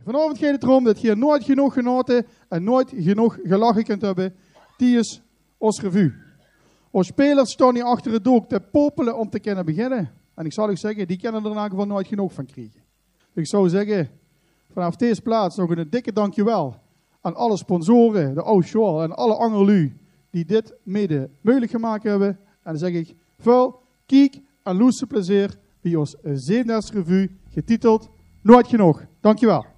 Vanavond gaat het erom dat je nooit genoeg genoten en nooit genoeg gelachen kunt hebben. Die is ons revue. Ons spelers staan hier achter het doek te popelen om te kunnen beginnen. En ik zal u zeggen, die kunnen er in elk geval nooit genoeg van krijgen. Dus ik zou zeggen, vanaf deze plaats nog een dikke dankjewel aan alle sponsoren, de Auschwitz en alle andere lui die dit mede mogelijk gemaakt hebben. En dan zeg ik, veel kijk en loesse plezier bij ons Zevendagsrevue getiteld Nooit Genoeg. Dankjewel.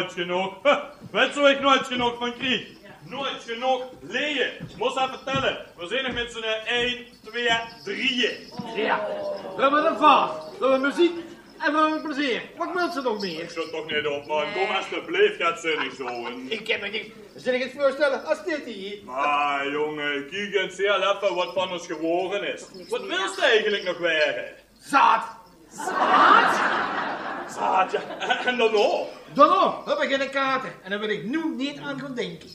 Genoeg. Weet zo ik nooit genoeg van krijg? Nooit genoeg leien. Ik moest even vertellen. We zijn nog met z'n 1, 2, 3. Ja, we hebben een vaart, we hebben muziek en we hebben plezier. Wat wil ze nog meer? Ik zit toch niet op, man. Kom alsjeblieft, gaat ze niet zo. Ik ken me niet. Zal ik het voorstellen als dit hier? Maar jongen, kijk eens heel even wat van ons geworden is. Wat wil ze eigenlijk nog weer? Zaad. Zaad? Zaad, ja. En dan nog? Dan nog, we beginnen kaarten. En daar wil ik nu niet aan gaan denken.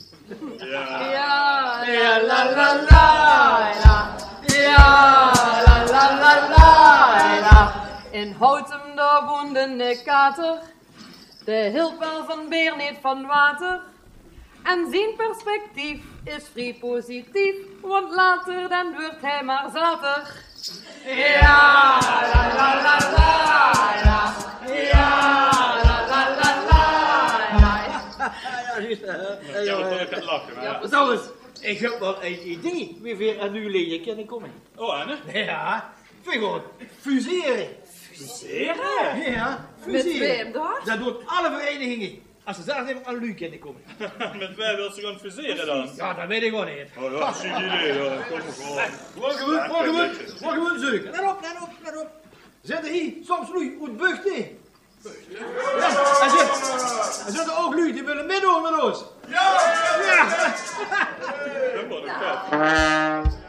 Ja. Ja, la la la la. Ja, la la la la la. In Houten daar woont een kater. De hield wel van beer, niet van water. En zijn perspectief is vrij positief. Want later dan wordt hij maar zater. Ja, la la la la la. Ja, la la la la la. Ja, ik ga lachen. Ja, wat alles. Ik heb wel een idee wie weer aan uw leden kunnen komen. Oh, Anne? Ja, vind gewoon fuseren. Fuseren? Ja, Met fuseren. wem dan? Dat doen alle verenigingen. Als ze zelf even aan u kunnen komen. Met wij wil ze gaan fuseren dan? Ja, dat weet ik wel niet. Oh ja, ziek idee. Ja. Kom maar Gewoon zoeken. Let op. Zet hier soms lui uit buchten. Ja, er zitten ook lui die willen meedoen met ons. Ja! Dat wordt een vet.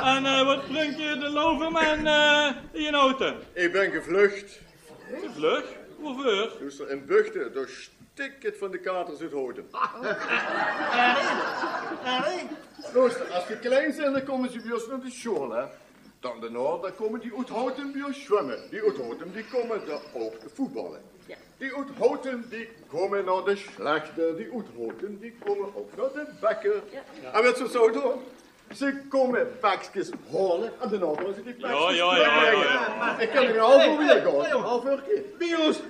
En wat brengt je de Loverman in auto? Ik ben gevlucht. Gevlucht? Waarvoor? Dus er in Buchten, door sticket van de katers uit Houten. Luister, als die klein zijn, dan komen ze bij ons naar de school, hè. Dan daarna, dan komen die uit Houten bij ons zwemmen. Die uit Houten, die komen daar ook te voetballen. Die uit Houten, die komen naar de slechte. Die uit Houten, die komen ook naar de bakker. En wat ze zo doen? Ze komen bakjes halen en daarna gaan ze die bakjes Ja. Ik kan er een half uur weer gaan. Een half uur keer. Bios.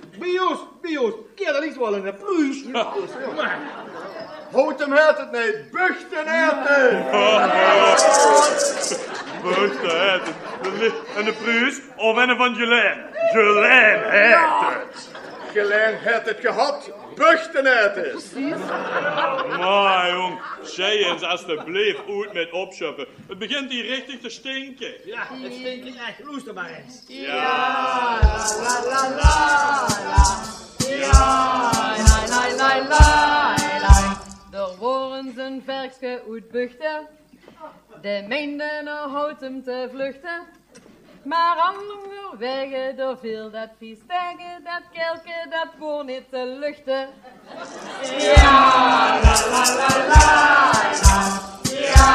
Keer dat iets wel in de pluis. Houten heeft het niet, Buchten heeft het. Buchten heeft het. En de Pruis, of een van Julien. Julien heeft het. Gelijn heeft het gehad, Buchten heeft het. Maar jong, zij eens alsjeblieft uit met opschuppen. Het begint hier richtig te stinken. Ja, het stinkt echt. Luister maar eens. Ja, la la la la. Ja, la la la la. Er worden zijn verkske uit Buchten. De meenden naar Houten te vluchten. Maar andere wegen, door veel dat vies tegen, dat kelke, dat voor niet te luchten. Ja, la la la la la. Ja,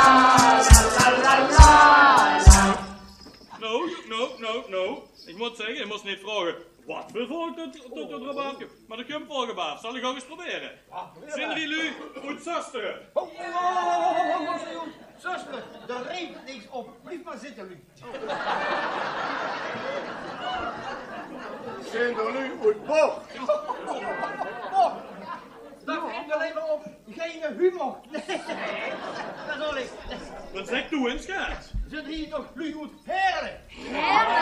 la la la la la. No. Ik moet zeggen, je moest niet vragen wat voor volk tot het erop afkomt. Maar dat kun je volgebaaf. Zal ik ook eens proberen. Zijn er jullie goed zusteren? Zuster, er regent niks op. Blijf maar zitten, Lu. Zijn er nu uit bocht? Dat ging alleen maar op geen humor. Nee, dat zal ik. Wat zeg toe in schaats? Zit hier toch Lu uit Heren? Herder?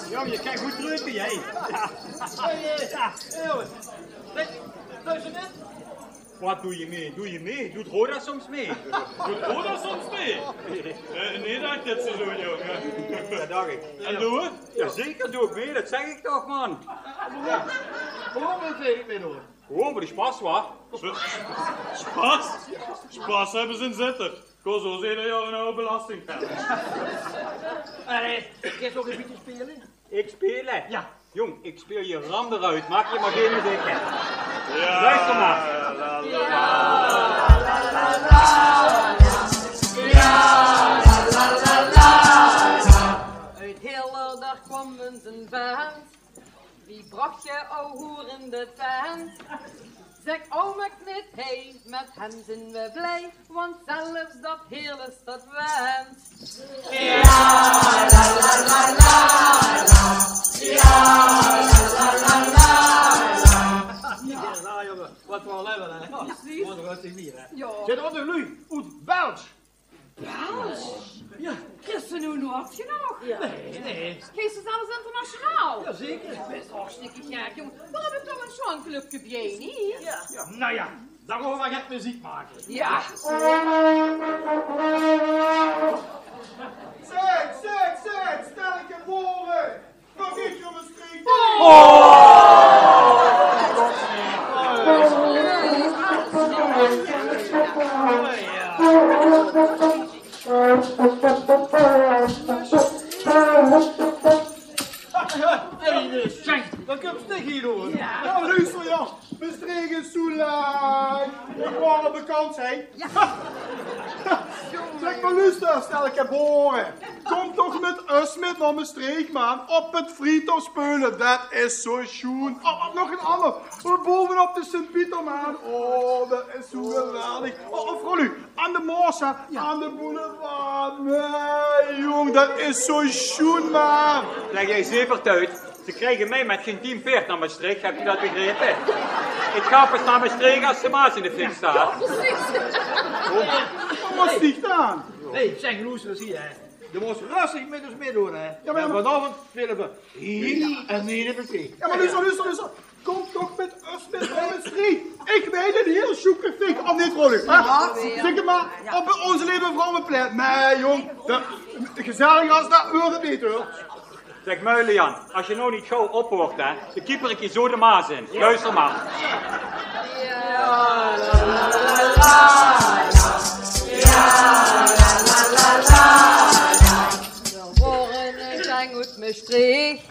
Ja, je kijkt goed druk, jij. Luister net. Wat doe je mee? Doe je mee? Doet Roda soms mee? Doet Roda soms mee? Nee, dat is zo, jongen. Dat dacht ik. En doe het? Jazeker doe ik mee, dat zeg ik toch, man. Waarom wil ik mee doen? Gewoon voor de spas, wat? Spas? Spas hebben ze in zitten. Kost ons ieder jaar een oude belasting. Kun je ook een beetje spelen? Ik spelen? Ja. Jong, ik speel je ram eruit. Maak je maar geen dikke. Ja. Luister maar. Uit hele dag kwam een vent. Wie bracht je, o hoer, in de tent? Zeg, o me knit, hey, met hem zijn we blij, want zelfs dat hele stad went. Ja, jongen, wat we al hebben, hè? Precies. Wat een rustig bier, hè? Ja. Zit onder Lu, uit Belts. Ja. Christen nu nooit genoeg. Nee. Geest is alles internationaal. Jazeker. Dat is hartstikke gek, jongen. We hebben toch een zo'n clubje bij, niet? Ja, nou ja, daarover gaat muziek maken. Ja. Zeg, stel ik hem horen. Vergeet je mijn streek. Hey, Schenk, dat komt stik hier hoor. Ja, luister ja. Mijn streek is zo lang. Ik wou al bekend zijn. Zeg maar luister, stel ik hem horen. Kom toch met us met naar mijn streek, man. Op het friethof spelen, dat is zo schoon. Oh, nog een ander. Bovenop de Sint-Pieter, man. Oh, dat is zo geweldig. Oh, vrouw u, aan de Maas, aan de boulevard. Nee, jong, dat is zo schoon, man. Leg jij zeker uit. Ze krijgen mij met geen 10 veert naar Maastricht, heb je dat begrepen? Ik ga pas naar Maastricht als de Maas in de fik staat. Wat sticht aan? Nee, zeg luister eens hier, hè. Je moet rustig met ons meedoen, hè. Ja, maar vanavond spelen we hier en hier in de zee. Ja, maar luister. Kom toch met us met naar mijn streek. Ik weet het heel zoekerfik. Of niet, vrouw u? Zeg het maar, op onze leven vrouwenplein. Nee, jong. Gezellig als dat hoort het niet, hoor. Zeg Muilen-Jan, als je nou niet gauw ophoort, hè, dan keeper ik je zo de Maas in. Luister maar. We horen een zang uit Maastricht,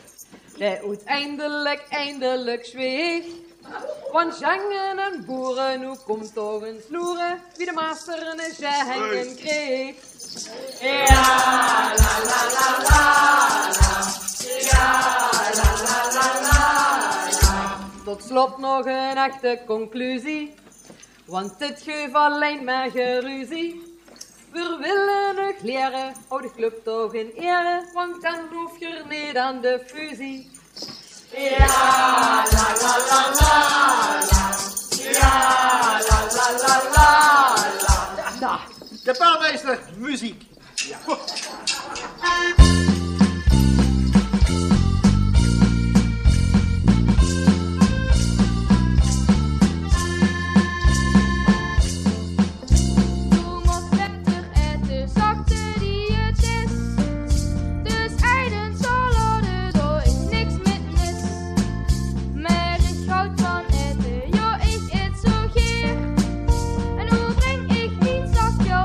die uiteindelijk zweeg. Want zangen en boeren, hoe komt toch een sloeren, wie de master een zangen kreeg. Tot slot nog een echte conclusie, want dit geeft alleen maar geruzie. We willen nog leren, hou de club toch in ere, want dan hoef je niet aan de fusie. Nou, De paalmeester, muziek. Toen mocht prettig eten, zakte die het is. Dus eigen salade, daar is niks met mis. Maar ik houd van eten, ja ik eet zo geer. En hoe breng ik 10 zakje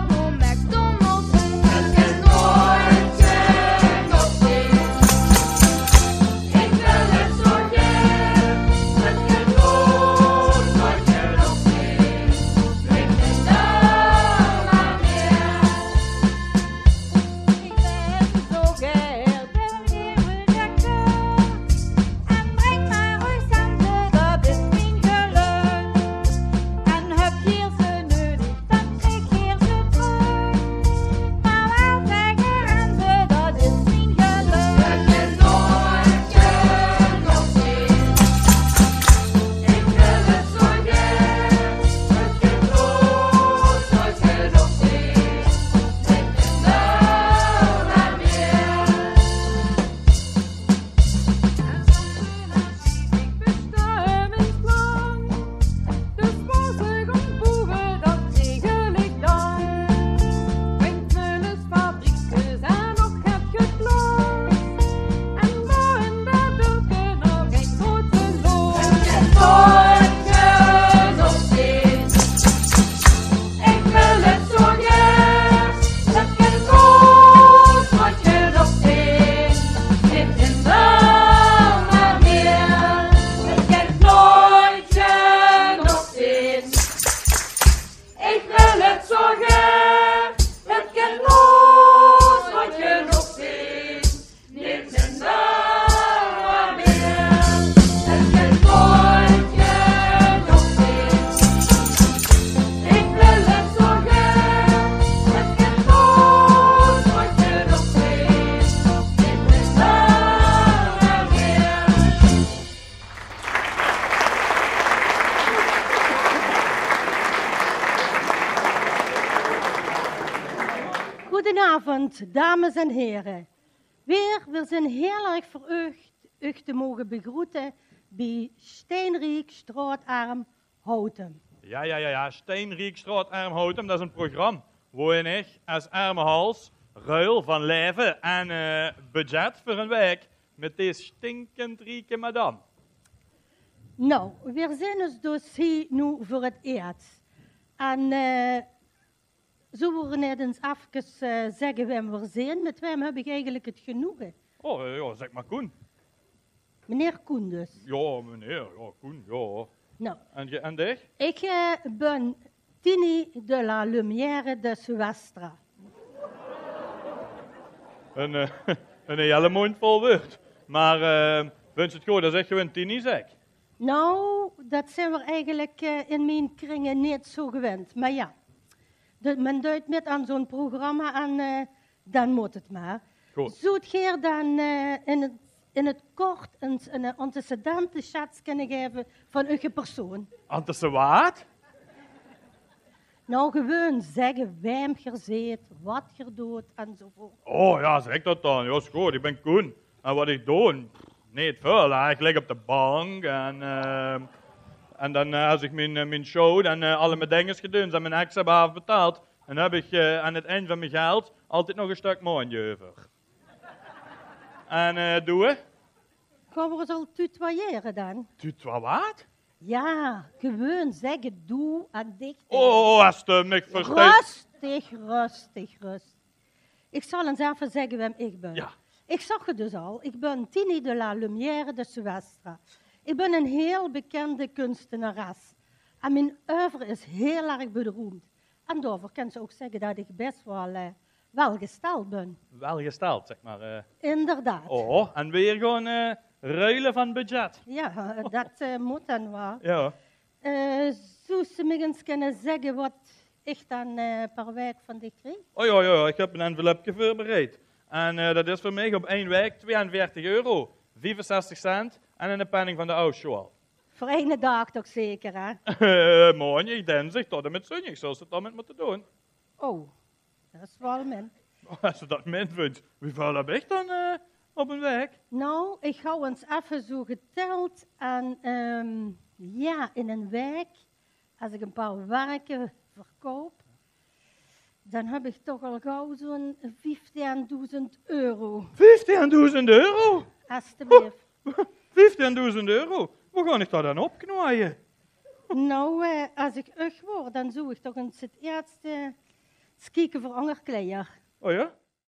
Goedenavond, dames en heren. We zijn heel erg verheugd u te mogen begroeten bij Steenrijk Straatarm Houten. Ja. Steenrijk Straatarm Houten, dat is een programma waarin ik als arme hals ruil van leven en budget voor een week met deze stinkend rieke madame. Nou, we zijn dus hier nu voor het eerst. En zo worden net eens even zeggen wem we zijn. Met wem heb ik eigenlijk het genoegen. Oh, ja, zeg maar Koen. Meneer Koen dus. Ja, meneer, ja, Koen, ja. Nou, En dich? ik ben Tini de la Lumière de Suestra. Een hele mond vol woord. Maar wens het goed, dat zeg je een tini zeg. Nou, dat zijn we eigenlijk in mijn kringen niet zo gewend. Maar ja, men duidt met aan zo'n programma en dan moet het maar. Goed. Zoet je dan in het kort een antecedentenschets kunnen geven van uw persoon? Antecewaat? Nou, gewoon zeggen wem je zit, wat je doet enzovoort. Oh ja, zeg dat dan. Ja, is goed, ik ben Koen. En wat ik doe? Niet veel. Hè. Ik lig op de bank en dan als ik mijn show, dan alle mijn dingen gedaan en mijn ex hebben afbetaald. En heb ik aan het eind van mijn geld altijd nog een stuk maandje over. En doe? Gaan we eens al tutoyeren dan? Wat? Ja, gewoon zeggen doe en dicht. Oh, als je me verstaat. Rustig. Ik zal eens even zeggen wem ik ben. Ja. Ik zag het dus al. Ik ben Tini de la Lumière de Suestra. Ik ben een heel bekende kunstenares. En mijn oeuvre is heel erg beroemd. En daarvoor kan ze ook zeggen dat ik best wel welgesteld ben. Welgesteld, zeg maar. Inderdaad. Oh, en weer gewoon ruilen van budget. Ja, dat moet dan wel. Ja. Zou ze me eens kunnen zeggen wat ik dan per week van dich kreeg? Oh ja, ik heb een envelopje voorbereid. En dat is voor mij op 1 week €42, 65 cent en een penning van de Auschwitz. Voor één dag toch zeker, hè? Maandag, dinsdag tot en met zondag, zoals ze het dan met moeten doen. Oh, dat is wel min. Als je dat min vindt, hoeveel heb ik dan op een week? Nou, ik hou eens even zo geteld. En ja, in een week, als ik een paar werken verkoop, dan heb ik toch al gauw zo'n €15.000. €15.000? Alsjeblieft. €15.000? Hoe ga ik dat dan opknooien? Nou, als ik word, dan zoek ik toch eens het eerste skieken voor hongerkleier. Oh ja?